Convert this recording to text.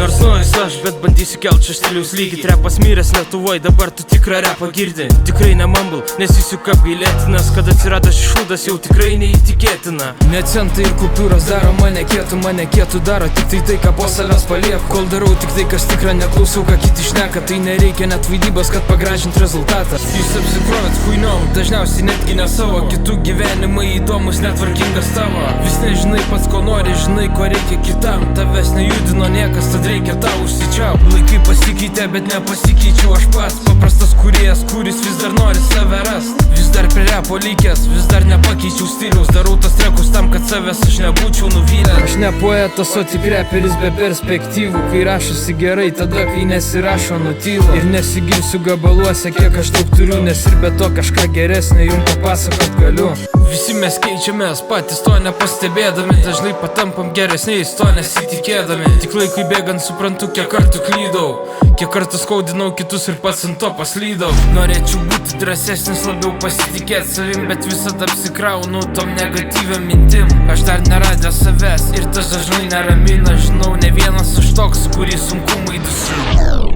Nors nuojus aš, bet bandysiu kelt čia stiliaus lygį. Trepas miręs Lietuvoj, dabar tu tikrą repą girdi. Tikrai ne mumble, nes jis juk apgailėtinas. Kad atsirado šis šūdas jau tikrai neįtikėtina. Ne centai ir kupiūros daro mane kietų daro tik tai ką po savęs palieku. Kol darau tik tai kas tikra, neklausau ką kiti šneka. Tai nereikia net vaidybos, kad pagražint rezultatą. Jūs apsikrovėt chuinom, dažniausiai netgi ne savo. Kitų gyvenimai įdomus, netvarkingas tavo. Vis nežinai pats ko nori, žinai ko reikia kitam. Tavęs nejudino niekas, tad reikia tau užsičiaupt. Laikai pasikeitė, bet nepasikeičiau aš pats. Paprastas kūrėjas, kuris vis dar nori save rast. Vis dar prie repo likęs, vis dar nepakeičiau stiliaus. Darau tas trekus tam, kad savęs aš nebūčiau nuvylęs. Aš ne poetas, o tik reperis be perspektyvų. Kai rašosi gerai, tada kai nesirašo nutyla. Ir nesigirsiu gabaluose, kiek aš daug turiu. Nes ir be to kažką geresnio jums papasakot galiu. Visi mes keičiamės, patys to nepastebėdami. Dažnai patampam geresniais, to nesitikėdami. Tik laikui bėgant suprantu, kiek kartų klydau. Kiek kartų skaudinau kitus ir pats ant to paslydau. Norėčiau būti drąsesnis, labiau pasitikėt savim, bet visada apsikraunu tom negatyviam mintim. Aš dar neradęs savęs ir tas dažnai neramina. Žinau, ne vienas aš toks, kurį sunkumai dusu.